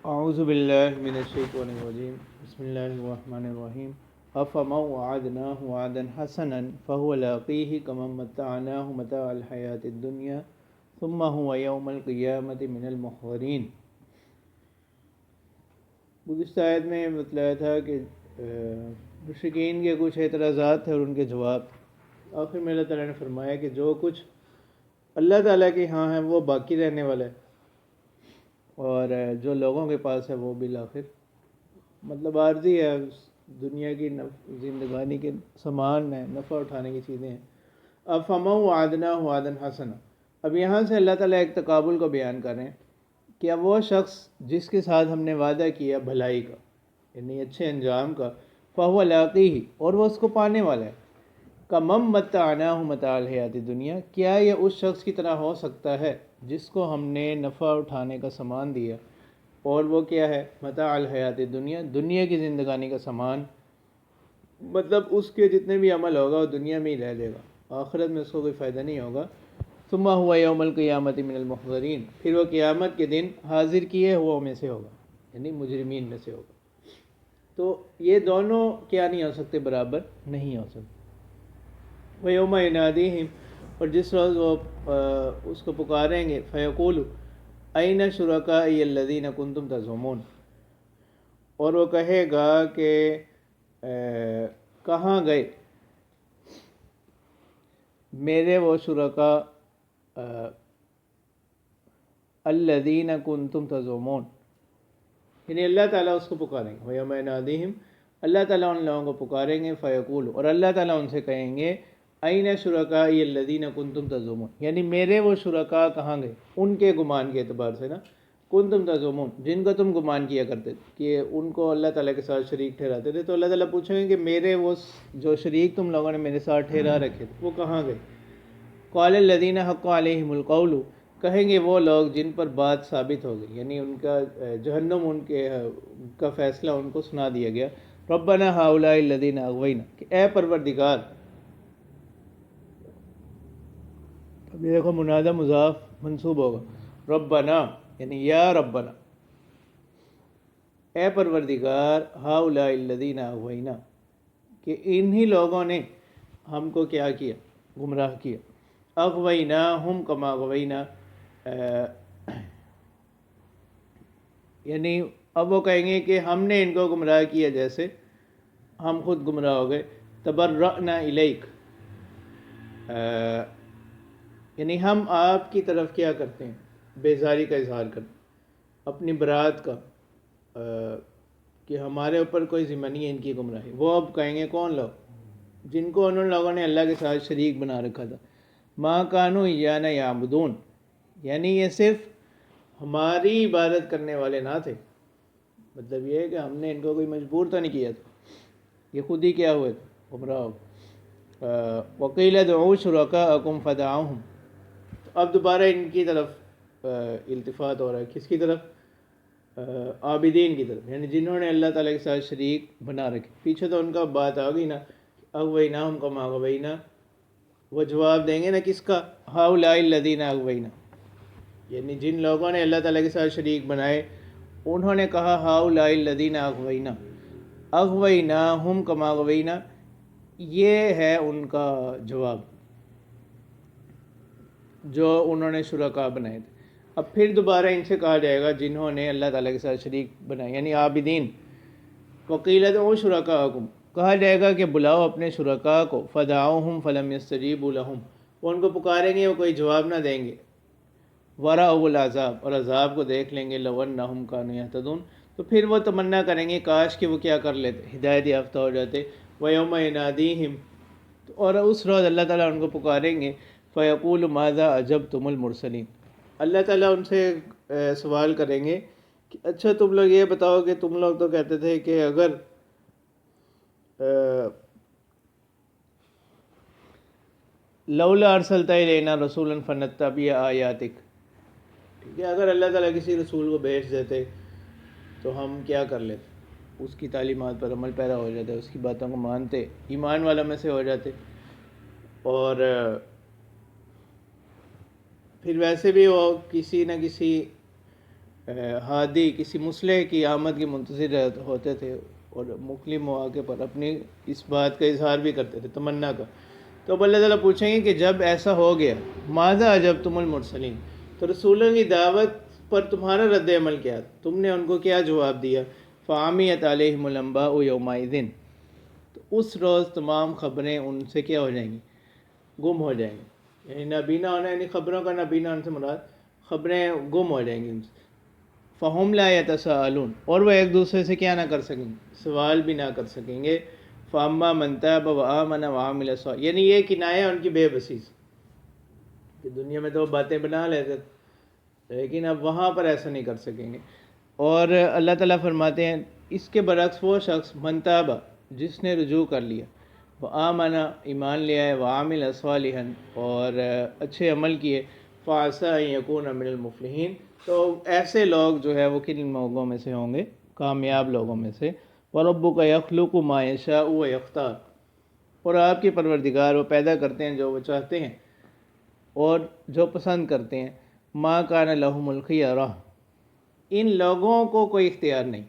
اعوذ باللہ من الشیطان الرجیم بسم اللہ الرحمن الرحیم افمن وعدناه وعدا حسنا فهو لاقیہ کمن متعناه متاع الحیاۃ الدنیا ثم هو یوم القیامة من المحضرین۔ گزشتہ آیت میں بتلایا تھا کہ مشرکین کے کچھ اعتراضات تھے اور ان کے جواب۔ آخر میں اللہ تعالیٰ نے فرمایا کہ جو کچھ اللہ تعالیٰ کے ہاں ہے وہ باقی رہنے والا ہے، اور جو لوگوں کے پاس ہے وہ بالآخر مطلب عارضی ہے، دنیا کی زندگانی کے سامان ہے، نفع اٹھانے کی چیزیں ہیں۔ اب فَمَن وَعَدْنَاهُ وَعْدًا حَسَنًا، اب یہاں سے اللہ تعالیٰ ایک تقابل کو بیان کر رہے ہیں کہ اب وہ شخص جس کے ساتھ ہم نے وعدہ کیا بھلائی کا، یعنی اچھے انجام کا، فَهُوَ لَاقِيهِ، اور وہ اس کو پانے والا ہے۔ کَمَن مَتَّعْنَاهُ مَتَاعَ الْحَیَاۃِ الدُّنْیَا، کیا یہ اس شخص کی طرح ہو سکتا ہے جس کو ہم نے نفع اٹھانے کا سامان دیا، اور وہ کیا ہے؟ متاع الحیات الدنیا، دنیا کی زندگانی کا سامان، مطلب اس کے جتنے بھی عمل ہوگا وہ دنیا میں ہی رہ لے گا، آخرت میں اس کو کوئی فائدہ نہیں ہوگا۔ ثم هو یوم القیامۃ من المحضرین، پھر وہ قیامت کے دن حاضر کیے ہوا میں سے ہوگا، یعنی مجرمین میں سے ہوگا۔ تو یہ دونوں کیا نہیں ہو سکتے؟ برابر نہیں ہو سکتے۔ وَيَوْمَ يُنَادِيهِمْ، اور جس روز وہ اس کو پکاریں گے، فَيَقُولُ أَيْنَ شُرَكَائِيَ الَّذِينَ كُنْتُمْ تَزْعُمُونَ، اور وہ کہے گا کہ کہاں گئے میرے وہ شرکا الَّذِينَ كُنْتُمْ تَزْعُمُونَ، یعنی اللہ تعالیٰ اس کو پکاریں گے۔ وَيَوْمَ يُنَادِيهِمْ، اللہ تعالیٰ ان لوگوں کو پکاریں گے، فَيَقُولُ، اور اللہ تعالیٰ ان سے کہیں گے، أَيْنَ شُرَكَائِيَ الَّذِينَ كُنْتُمْ تَزْعُمُونَ، یعنی میرے وہ شرکا کہاں گئے، ان کے گمان کے اعتبار سے نا، کنتم تزعمون، جن کا تم گمان کیا کرتے تھے کہ ان کو اللہ تعالیٰ کے ساتھ شریک ٹھہراتے تھے، تو اللہ تعالیٰ پوچھیں گے کہ میرے وہ جو شریک تم لوگوں نے میرے ساتھ ٹھہرا رکھے تھے وہ کہاں گئے؟ قال الذین حق علیہم القول، کہیں گے وہ لوگ جن پر بات ثابت ہو گئی، یعنی ان کا جہنم ان کا فیصلہ ان کو سنا دیا گیا۔ ربنا ہؤلاء الذین اغوینا، کہ اے پروردگار، اب یہ دیکھو منادى مضاف منصوب ہوگا، ربنا یعنی یا ربنا، اے پروردگار، ہؤلاء الذین اغوینا، کہ انہی لوگوں نے ہم کو کیا کیا؟ گمراہ کیا۔ اغویناہم کما اغوینا، یعنی اب وہ کہیں گے کہ ہم نے ان کو گمراہ کیا جیسے ہم خود گمراہ ہو گئے۔ تبرأنا الیک، یعنی ہم آپ کی طرف کیا کرتے ہیں؟ بیزاری کا اظہار کرتے ہیں، اپنی برات کا، کہ ہمارے اوپر کوئی ذمہ نہیں ہے ان کی گمراہی۔ وہ اب کہیں گے کون لوگ؟ جن کو انہوں لوگوں نے اللہ کے ساتھ شریک بنا رکھا تھا۔ ما کانوا ایانا یعبدون، یعنی یہ صرف ہماری عبادت کرنے والے نہ تھے، مطلب یہ ہے کہ ہم نے ان کو کوئی مجبور تو نہیں کیا تھا، یہ خود ہی کیا ہوئے تھے؟ گمراہ ہو۔ وقیل ادعوا شرکاءکم فدعوہم، اب دوبارہ ان کی طرف التفات ہو رہا ہے، کس کی طرف؟ عابدین کی طرف، یعنی جنہوں نے اللہ تعالیٰ کے ساتھ شریک بنا رکھے۔ پیچھے تو ان کا بات آ گئی نا، اغویناہم کما اغوینا، وہ جواب دیں گے نا کس کا؟ ہؤلاء الذین اغوینا، یعنی جن لوگوں نے اللہ تعالیٰ کے ساتھ شریک بنائے انہوں نے کہا ہؤلاء الذین اغوینا، اغویناہم کما اغوینا، یہ ہے ان کا جواب جو انہوں نے شرکا بنائے تھے۔ اب پھر دوبارہ ان سے کہا جائے گا جنہوں نے اللہ تعالیٰ کے ساتھ شریک بنائے، یعنی عابدین، وقیل ادعوا شرکاءکم، کہا جائے گا کہ بلاؤ اپنے شرکاء کو، فدعوہم فلم یستجیبوا لہم، وہ ان کو پکاریں گے وہ کوئی جواب نہ دیں گے۔ ورأوا العذاب، اور عذاب کو دیکھ لیں گے، لو انہم کانوا یہتدون، تو پھر وہ تمنا کریں گے کاش کہ وہ کیا کر لیتے؟ ہدایت یافتہ ہو جاتے۔ ویوم ینادیہم، اور اس روز اللہ تعالیٰ ان کو پکاریں گے، فیقول ماذا اجبتم المرسلین، اللہ تعالیٰ ان سے سوال کریں گے کہ اچھا تم لوگ یہ بتاؤ کہ تم لوگ تو کہتے تھے کہ اگر لولا ارسلت الینا رسولا فنتبع آیاتک، ٹھیک ہے، اگر اللہ تعالیٰ کسی رسول کو بھیج دیتے تو ہم کیا کر لیتے؟ اس کی تعلیمات پر عمل پیرا ہو جاتے، اس کی باتوں کو مانتے، ایمان والا میں سے ہو جاتے، اور پھر ویسے بھی وہ کسی نہ کسی ہادی کسی مسلح کی آمد کی منتظر ہوتے تھے اور مختلف مواقع پر اپنی اس بات کا اظہار بھی کرتے تھے، تمنا کا، تو اب اللہ تعالیٰ پوچھیں گے کہ جب ایسا ہو گیا، ماذا اجبتم المرسلین، تو رسولوں کی دعوت پر تمہارا رد عمل کیا، تم نے ان کو کیا جواب دیا؟ فعمیت علیہم الانباء یومئذ، تو اس روز تمام خبریں ان سے کیا ہو جائیں گی؟ گم ہو جائیں گی، یعنی نابینا ہونا، یعنی خبروں کا نابینا ہونے سے مراد خبریں گم ہو جائیں گی ان سے۔ فہم لا یتساءلون، اور وہ ایک دوسرے سے کیا نہ کر سکیں گے؟ سوال بھی نہ کر سکیں گے۔ فاما من تاب وآمن وعمل صالحا، یعنی یہ کنایہ ان کی بے بسی سے، کہ دنیا میں تو وہ باتیں بنا لیتے تھے لیکن اب وہاں پر ایسا نہیں کر سکیں گے۔ اور اللہ تعالیٰ فرماتے ہیں اس کے برعکس وہ شخص من تاب، جس نے رجوع کر لیا، وآمن، ایمان لیا ہے، وعمل صالحا، اور اچھے عمل کیے، فعسى ان یکون من المفلحین، تو ایسے لوگ جو ہے وہ کن لوگوں میں سے ہوں گے؟ کامیاب لوگوں میں سے۔ وَرَبُّكَ يَخْلُقُ مَا يَشَاءُ وَيَخْتَارُ، اور آپ کے پروردگار وہ پیدا کرتے ہیں جو وہ چاہتے ہیں اور جو پسند کرتے ہیں۔ مَا كَانَ لَهُمُ الْخِيَرَةُ، ان لوگوں کو کوئی اختیار نہیں،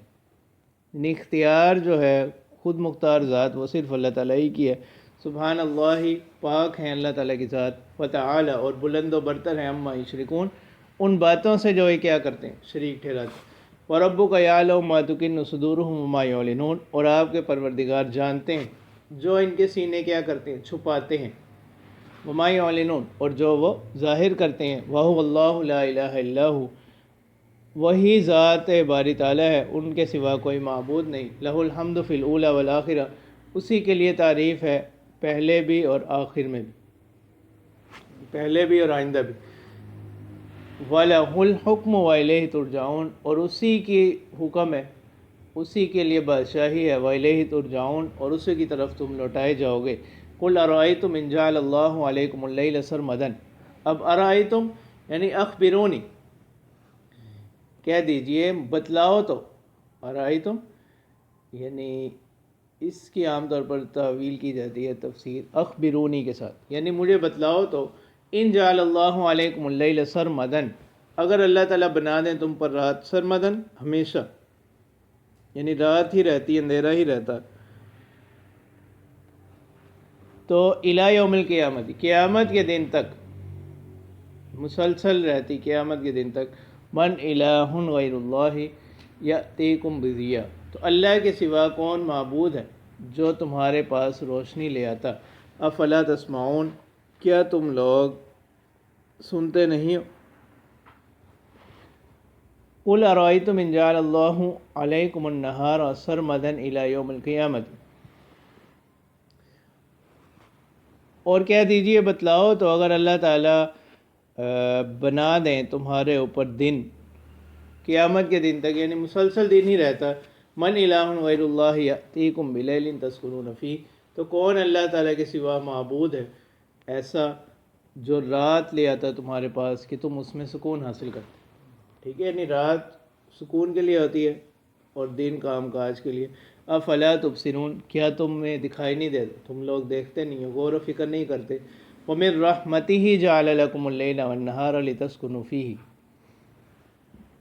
یعنی اختیار جو ہے خود مختار ذات وہ صرف اللہ تعالیٰ ہی کی ہے۔ سبحان اللہ، پاک ہیں اللہ تعالیٰ کی ذات، وتعالی، اور بلند و برتر ہیں، عما یشرکون، ان باتوں سے جو یہ کیا کرتے ہیں، شریک ٹھہراتے ہیں۔ وَرَبُّكَ يَعْلَمُ مَا تُكِنُّ صُدُورُهُمْ وَمَا يُعْلِنُونَ، اور آپ کے پروردگار جانتے ہیں جو ان کے سینے کیا کرتے ہیں، چھپاتے ہیں، وَمَا يُعْلِنُونَ، اور جو وہ ظاہر کرتے ہیں۔ وَهُوَ اللَّهُ لَا إِلَٰهَ إِلَّا هُوَ، وہی ذات باری تعالیٰ ہے، ان کے سوا کوئی معبود نہیں۔ لَهُ الْحَمْدُ فِي الْأُولَى وَالْآخِرَةِ، اسی کے لیے تعریف ہے پہلے بھی اور آخر میں بھی، پہلے بھی اور آئندہ بھی۔ وَلَهُ الْحُكْمُ وَإِلَيْهِ تُرْجَعُونَ، اور اسی کی حکم ہے، اسی کے لیے بادشاہی ہے، وَإِلَيْهِ تُرْجَعُونَ، اور اسی کی طرف تم لوٹائے جاؤ گے۔ قُلْ أَرَأَيْتُمْ إِنْ جَعَلَ اللَّهُ عَلَيْكُمُ اللَّيْلَ سَرْمَدًا، اب أَرَأَيْتُمْ یعنی أَخْبِرُونِی، کہہ دیجئے، بتلاؤ تو، أَرَأَيْتُمْ یعنی اس کی عام طور پر تعویل کی جاتی ہے، تفسیر اخبرونی کے ساتھ، یعنی مجھے بتلاؤ تو، ان جعل اللہ علیکم اللیل سرمدن، اگر اللہ تعالیٰ بنا دیں تم پر رات سرمدن، ہمیشہ، یعنی رات ہی رہتی، اندھیرا ہی رہتا، تو الی یوم القیامت، قیامت کے دن تک مسلسل رہتی، قیامت کے دن تک۔ من الہ غیر اللہ یأتیکم بضیاء، تو اللہ کے سوا کون معبود ہے جو تمہارے پاس روشنی لے آتا؟ افلا تسمعون، کیا تم لوگ سنتے نہیں ہو؟ قل ارأیتم ان جعل اللہ علیکم النہار سرمدا الی یوم القیامت، اور کہہ دیجئے، بتلاؤ تو، اگر اللہ تعالیٰ بنا دیں تمہارے اوپر دن قیامت کے دن تک، یعنی مسلسل دن ہی رہتا، من الہ غیر اللہ یأتیکم بلیل تسکنون فیہ، تو کون اللہ تعالیٰ کے سوا معبود ہے ایسا جو رات لے آتا تمہارے پاس کہ تم اس میں سکون حاصل کرتے؟ ٹھیک ہے، یعنی رات سکون کے لیے ہوتی ہے اور دن کام کاج کے لیے۔ افلا تبصرون، کیا تمہیں دکھائی نہیں دیتا، تم لوگ دیکھتے نہیں ہو، غور و فکر نہیں کرتے؟ وَمِن رَحْمَتِهِ جَعَلَ لَكُمُ اللَّيْلَ وَالنَّهَارَ لِتَسْكُنُوا فِيهِ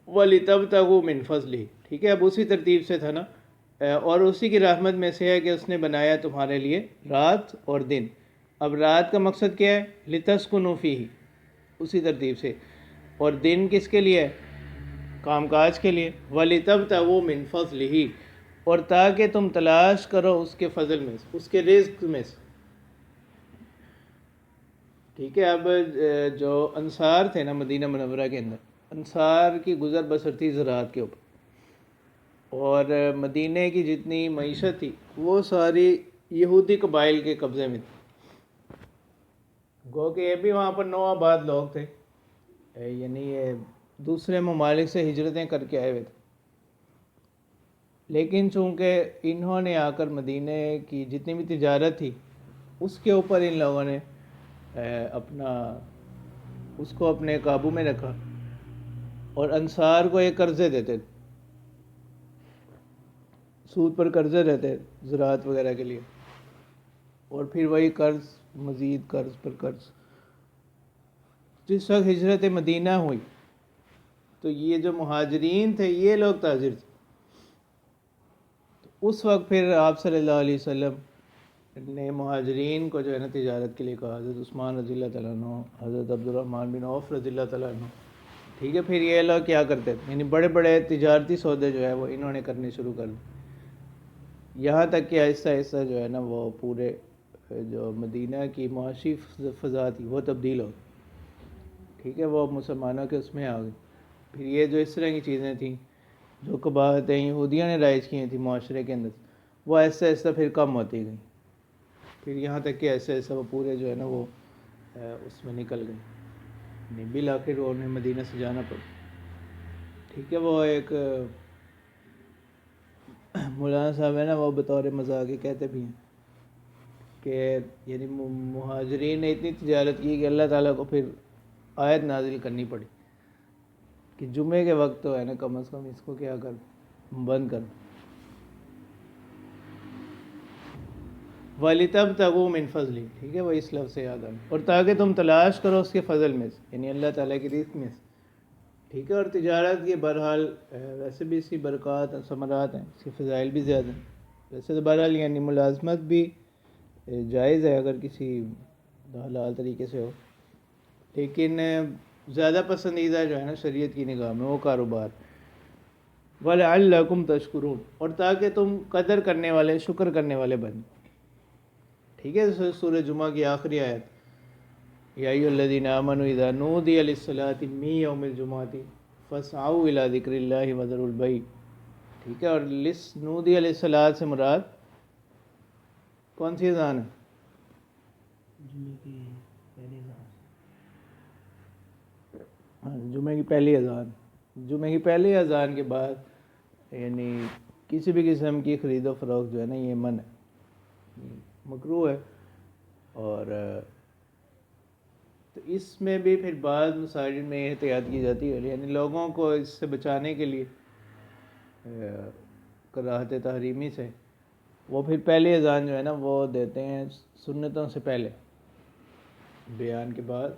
وَلِتَبْتَغُوا مِن فَضْلِهِ، ٹھیک ہے، اب اسی ترتیب سے تھا نا، اور اسی کی رحمت میں سے ہے کہ اس نے بنایا تمہارے لیے رات اور دن۔ اب رات کا مقصد کیا ہے؟ لِتَسْكُنُوا فِيهِ، اسی ترتیب سے، اور دن کس کے لیے ہے؟ کام کاج کے لیے۔ وَلِتَبْتَغُوا مِن فَضْلِهِ، اور تاکہ تم تلاش کرو اس کے فضل میں سے، اس کے رزق میں سے، ٹھیک ہے۔ اب جو انصار تھے نا مدینہ منورہ کے اندر، انصار کی گزر بسر تھی زراعت کے اوپر، اور مدینہ کی جتنی معیشت تھی وہ ساری یہودی قبائل کے قبضے میں تھی، گو کہ یہ بھی وہاں پر نو آباد لوگ تھے، یعنی یہ دوسرے ممالک سے ہجرتیں کر کے آئے ہوئے تھے، لیکن چونکہ انہوں نے آ کر مدینہ کی جتنی بھی تجارت تھی اس کے اوپر ان لوگوں نے اپنا اس کو اپنے قابو میں رکھا، اور انصار کو یہ قرضے دیتے، سود پر قرضے دیتے زراعت وغیرہ کے لیے، اور پھر وہی قرض، مزید قرض پر قرض۔ جس وقت ہجرت مدینہ ہوئی تو یہ جو مہاجرین تھے یہ لوگ تاجر تھے. تو اس وقت پھر آپ صلی اللہ علیہ وسلم نے مہاجرین کو جو ہے نا تجارت کے لیے کہا. حضرت عثمان رضی اللہ تعالیٰ عنہ، حضرت عبد الرحمن بن عوف رضی اللہ تعالیٰ عنہ. ٹھیک ہے، پھر یہ لوگ کیا کرتے تھے، یعنی بڑے بڑے تجارتی سودے جو ہے وہ انہوں نے کرنے شروع کر دیے، یہاں تک کہ آہستہ آہستہ جو ہے نا وہ پورے جو مدینہ کی معاشی فضا تھی وہ تبدیل ہو گئی. ٹھیک ہے، وہ مسلمانوں کے اس میں آ گئی. پھر یہ جو اس طرح کی چیزیں تھیں جو قباحتیں یہودیوں نے رائج کی تھیں معاشرے کے اندر، وہ آہستہ آہستہ پھر کم ہوتی گئیں. پھر یہاں تک کہ ایسے ایسے وہ پورے جو ہے نا وہ اس میں نکل گئے، نہیں بالآخر وہ انہیں مدینہ سے جانا پڑا. ٹھیک ہے، وہ ایک مولانا صاحب ہے نا وہ بطور مذاق کہتے بھی ہیں کہ یعنی مہاجرین نے اتنی تجارت کی کہ اللہ تعالیٰ کو پھر آیت نازل کرنی پڑی کہ جمعے کے وقت تو ہے نا کم از کم اس کو کیا کر بند کر. وَلِتَبْتَغُوا مِنْ فَضْلِهِ. ٹھیک ہے، وہ اس لفظ سے یاد آئے، اور تاکہ تم تلاش کرو اس کے فضل میں سے، یعنی اللہ تعالیٰ کی رزق میں سے. ٹھیک ہے، اور تجارت کی بہرحال ویسے بھی اس کی برکات اور ثمرات ہیں، اس کے فضائل بھی زیادہ ہیں. ویسے تو بہرحال یعنی ملازمت بھی جائز ہے اگر کسی حلال طریقے سے ہو، لیکن زیادہ پسندیدہ جو ہے نا شریعت کی نگاہ میں وہ کاروبار. وَلَعَلَّكُمْ تَشْكُرُونَ. اور تاکہ تم قدر کرنے والے، شکر کرنے والے بن. ٹھیک ہے، سورہ جمعہ کی آخری آیت، یا ایھا الذین آمنوا اذا نودی للصلاۃ من یوم الجمعۃ فاسعوا الی ذکر اللہ وذروا البیع. ٹھیک ہے، اور نودی للصلاۃ سے مراد کون سی اذان ہے؟ جمعے کی پہلی اذان. جمعے کی پہلی اذان کے بعد یعنی کسی بھی قسم کی خرید و فروخت جو ہے نا یہ من ہے، مکروہ ہے. اور تو اس میں بھی پھر بعض مساجد میں احتیاط کی جاتی ہے، یعنی لوگوں کو اس سے بچانے کے لیے کراہت تحریمی سے وہ پھر پہلی اذان جو ہے نا وہ دیتے ہیں سنتوں سے پہلے، بیان کے بعد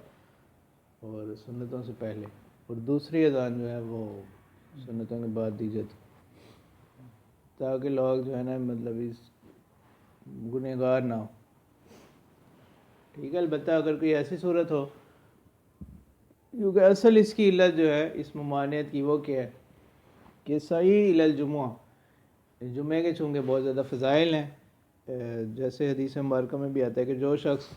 اور سنتوں سے پہلے، اور دوسری اذان جو ہے وہ سنتوں کے بعد دی جاتی تاکہ لوگ جو ہے نا مطلب اس گنہگار نہ ہو. ٹھیک ہے، البتہ اگر کوئی ایسی صورت ہو، کیونکہ اصل اس کی علت جو ہے اس ممانعت کی وہ کیا ہے کہ صحیح الی الجمعہ، جمعے کے چونکہ بہت زیادہ فضائل ہیں، جیسے حدیث مبارکہ میں بھی آتا ہے کہ جو شخص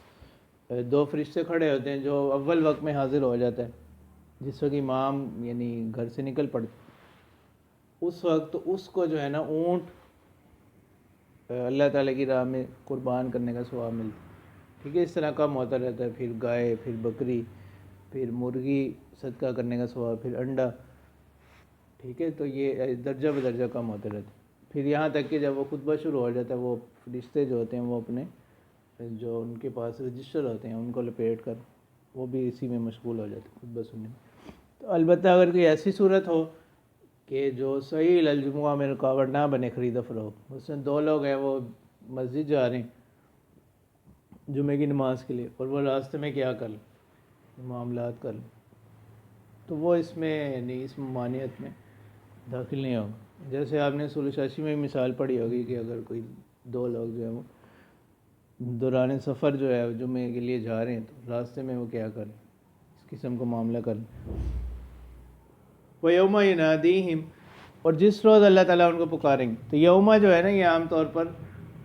دو فرشتے کھڑے ہوتے ہیں جو اول وقت میں حاضر ہو جاتا ہے، جس وقت امام یعنی گھر سے نکل پڑے، اس وقت اس کو جو ہے نا اونٹ اللہ تعالیٰ کی راہ میں قربان کرنے کا ثواب ملتا ہے. ٹھیک ہے، اس طرح کم ہوتا رہتا ہے، پھر گائے، پھر بکری، پھر مرغی صدقہ کرنے کا ثواب، پھر انڈا. ٹھیک ہے، تو یہ درجہ بدرجہ کم ہوتے رہتے ہیں. پھر یہاں تک کہ جب وہ خطبہ شروع ہو جاتا ہے وہ فرشتے جو ہوتے ہیں وہ اپنے جو ان کے پاس رجسٹر ہوتے ہیں ان کو لپیٹ کر وہ بھی اسی میں مشغول ہو جاتے ہیں خطبہ سننے میں. تو البتہ اگر کوئی ایسی صورت ہو کہ جو صحیح الی الجمعہ میں رکاوٹ نہ بنے خرید و فروخت، اس میں دو لوگ ہیں وہ مسجد جا رہے ہیں جمعے کی نماز کے لیے اور وہ راستے میں کیا کر لیں، معاملات کر لیں، تو وہ اس میں یعنی اس ممانعت میں داخل نہیں ہوگا. جیسے آپ نے سورہ شاشی میں مثال پڑھی ہوگی کہ اگر کوئی دو لوگ جو ہیں وہ دوران سفر جو ہے جمعے کے لیے جا رہے ہیں تو راستے میں وہ کیا کریں، اس قسم کا معاملہ کریں. وَيَوْمَ يُنَادِيهِمْ. اور جس روز اللہ تعالیٰ ان کو پکاریں گے. تو یوم جو ہے نا یہ عام طور پر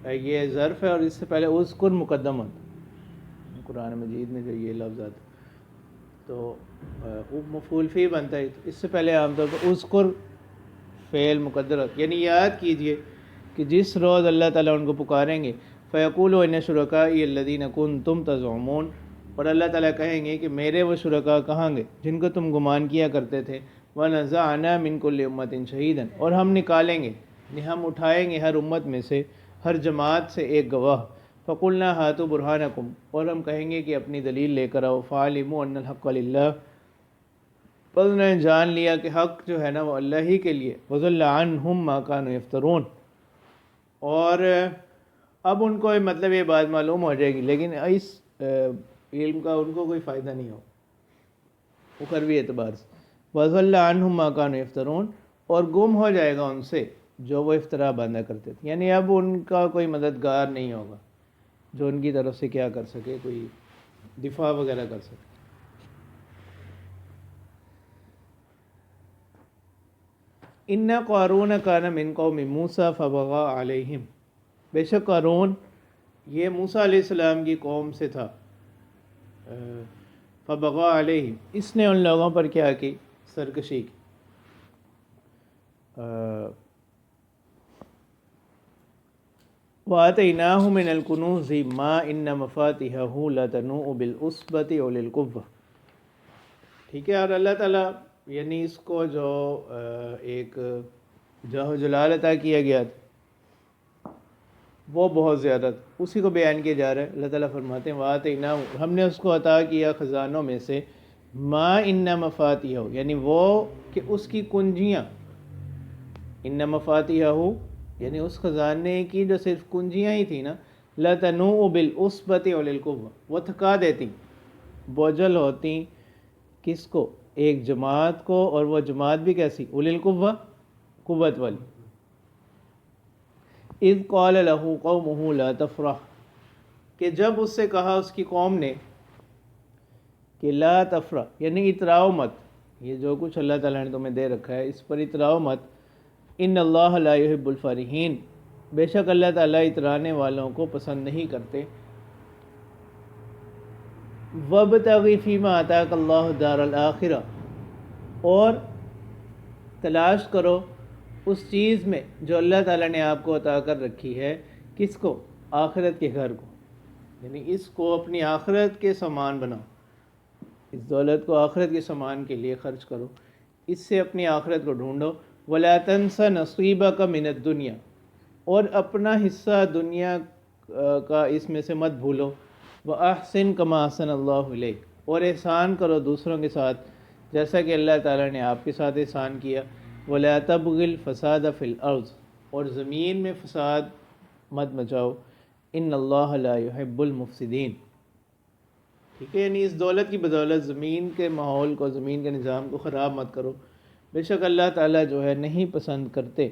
یہ ظرف ہے اور اس سے پہلے اذکر مقدم ہوتا ہے قرآن مجید میں جو یہ لفظ آتا تو مفعول فی بنتا ہے. اس سے پہلے عام طور پر اذکر فعل مقدر ہوتا ہے، یعنی یاد کیجئے کہ جس روز اللہ تعالیٰ ان کو پکاریں گے فَيَقُولُ إِنَّ شُرَكَائِيَ الَّذِينَ كُنْتُمْ تَزْعُمُونَ. اور اللہ تعالیٰ کہیں گے کہ میرے وہ شرکاء کہاں گے جن کو تم گمان کیا کرتے تھے. وَنَزَعْنَا مِنْ كُلِّ أُمَّةٍ شَهِيدًا. اور ہم نکالیں گے، یعنی ہم اٹھائیں گے ہر امت میں سے، ہر جماعت سے ایک گواہ. فَقُلْنَا هَاتُوا بُرْهَانَكُمْ. اور ہم کہیں گے کہ اپنی دلیل لے کر آؤ. فَعَلِمُوا أَنَّ الْحَقَّ لِلَّهِ. پس انہوں نے جان لیا کہ حق جو ہے نا وہ اللہ ہی کے لیے. وَضَلَّ عَنْهُمْ مَا كَانُوا يَفْتَرُونَ. اور اب ان کو مطلب یہ بات معلوم ہو جائے گی، لیکن اس علم کا ان کو کوئی فائدہ نہیں ہو اخروی اعتبار سے. وَضَلَّ عَنْهُمْ مَا كَانُوا يَفْتَرُونَ، اور گم ہو جائے گا ان سے جو وہ افطرا باندھا کرتے تھے، یعنی اب ان کا کوئی مددگار نہیں ہوگا جو ان کی طرف سے کیا کر سکے، کوئی دفاع وغیرہ کر سکے۔ ان قارون کان من قوم موسیٰ فبغى علیہم، بے شک قارون یہ موسیٰ علیہ السلام کی قوم سے تھا، فبغى علیہم، اس نے ان لوگوں پر کیا کی، سرکشی کی۔ وَآتَيْنَاهُ مِنَ الْكُنُوزِ مَا إِنَّ مَفَاتِحَهُ لَتَنُوءُ بِالْعُصْبَةِ أُولِي الْقُوَّةِ، ٹھیک ہے، اور اللہ تعالیٰ یعنی اس کو جو ایک جاہ و جلال عطا کیا گیا تھا وہ بہت زیادہ تھا، اسی کو بیان کیا جا رہا ہے۔ اللہ تعالیٰ فرماتے ہیں وَآتَيْنَاهُ، ہم نے اس کو عطا کیا خزانوں میں سے، مَا إِنَّ مَفَاتِحَهُ، یعنی وہ کہ اس کی کنجیاں، ان مفاتیحہ یعنی اس خزانے کی جو صرف کنجیاں ہی تھیں نا، لَتَنُوءُ بِالْعُصْبَةِ أُولِي الْقُوَّةِ، وہ تھکا دیتی، بوجھل ہوتی، کس کو، ایک جماعت کو، اور وہ جماعت بھی کیسی، اولی القوہ، قوت والی۔ اذ قال له قومه لا تفرح، کہ جب اس سے کہا اس کی قوم نے کہ لا تفرح یعنی اتراؤ مت، یہ جو کچھ اللہ تعالیٰ نے تمہیں دے رکھا ہے اس پر اتراؤ مت، ان اللہ لا يحب الفرحین، بے شک اللہ تعالیٰ اترانے والوں کو پسند نہیں کرتے۔ وَابْتَغِ فِيمَا آتَاكَ اللَّهُ دَارَ الْآخِرَةِ، اور تلاش کرو اس چیز میں جو اللہ تعالیٰ نے آپ کو عطا کر رکھی ہے، کس کو، آخرت کے گھر کو، یعنی اس کو اپنی آخرت کے سامان بناؤ، اس دولت کو آخرت کے سامان کے لیے خرچ کرو، اس سے اپنی آخرت کو ڈھونڈو۔ وَلَا تَنْسَ نَصِيبَكَ مِنَ الدُّنْيَا، اور اپنا حصہ دنیا کا اس میں سے مت بھولو۔ وَأَحْسِن كَمَا أَحْسَنَ اللَّهُ إِلَيْكَ، اور احسان کرو دوسروں کے ساتھ جیسا کہ اللہ تعالیٰ نے آپ کے ساتھ احسان کیا۔ وَلَا تَبْغِ الْفَسَادَ فِي الْأَرْضِ، اور زمین میں فساد مت مچاؤ۔ إِنَّ اللَّهَ لَا يُحِبُّ الْمُفْسِدِينَ، ٹھیک ہے، یعنی اس دولت کی بدولت زمین کے ماحول کو، زمین کے نظام کو خراب مت کرو، بے شک اللہ تعالیٰ جو ہے نہیں پسند کرتے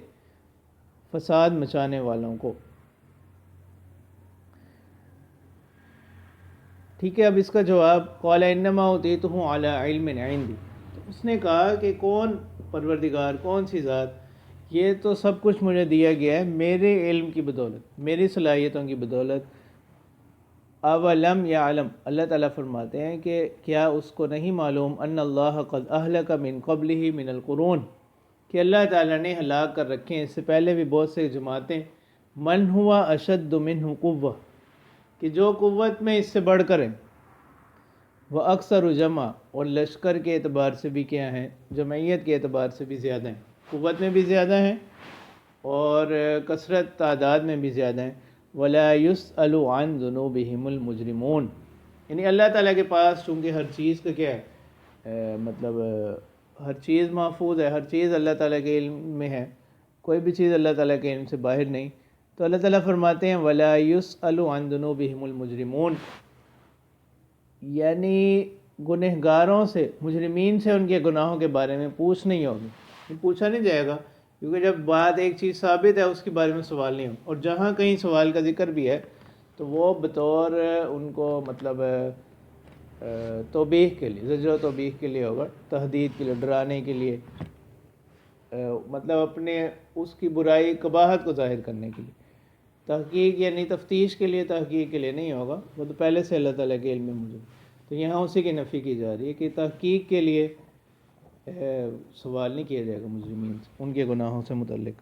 فساد مچانے والوں کو۔ ٹھیک ہے، اب اس کا جواب، قال انما اوتیتہ علی علم عندی، تو اس نے کہا کہ کون پروردگار، کون سی ذات، یہ تو سب کچھ مجھے دیا گیا ہے میرے علم کی بدولت، میری صلاحیتوں کی بدولت۔ اولم یعلم، اللہ تعالیٰ فرماتے ہیں کہ کیا اس کو نہیں معلوم، ان اللہ قد اہلک من قبلہ من القرون، کہ اللہ تعالیٰ نے ہلاک کر رکھے ہیں اس سے پہلے بھی بہت سے جماعتیں، من ہوا اشد منہ قوہ، کہ جو قوت میں اس سے بڑھ کر ہیں، وہ اکثر جمع، اور لشکر کے اعتبار سے بھی کیا ہیں، جمعیت کے اعتبار سے بھی زیادہ ہیں، قوت میں بھی زیادہ ہیں اور کثرت تعداد میں بھی زیادہ ہیں۔ ولا يسأل عن ذنوبهم المجرمون، یعنی اللہ تعالیٰ کے پاس چونکہ ہر چیز کا کیا ہے، مطلب ہر چیز محفوظ ہے، ہر چیز اللہ تعالیٰ کے علم میں ہے، کوئی بھی چیز اللہ تعالیٰ کے علم سے باہر نہیں، تو اللہ تعالیٰ فرماتے ہیں ولا يسأل عن ذنوبهم المجرمون، یعنی گنہگاروں سے، مجرمین سے ان کے گناہوں کے بارے میں پوچھ نہیں ہوگی، پوچھا نہیں جائے گا، کیونکہ جب بات ایک چیز ثابت ہے اس کے بارے میں سوال نہیں ہوگا، اور جہاں کہیں سوال کا ذکر بھی ہے تو وہ بطور ان کو مطلب توبیخ کے لیے، زجر و توبیخ کے لیے ہوگا، تہدید کے لیے، ڈرانے کے لیے، مطلب اپنے اس کی برائی قباحت کو ظاہر کرنے کے لیے، تحقیق یعنی تفتیش کے لیے، تحقیق کے لیے نہیں ہوگا، وہ تو پہلے سے اللہ تعالیٰ کے علم میں موجود۔ تو یہاں اسی کی نفی کی جا رہی ہے کہ تحقیق کے لیے سوال نہیں کیا جائے گا مجرمین سے ان کے گناہوں سے متعلق۔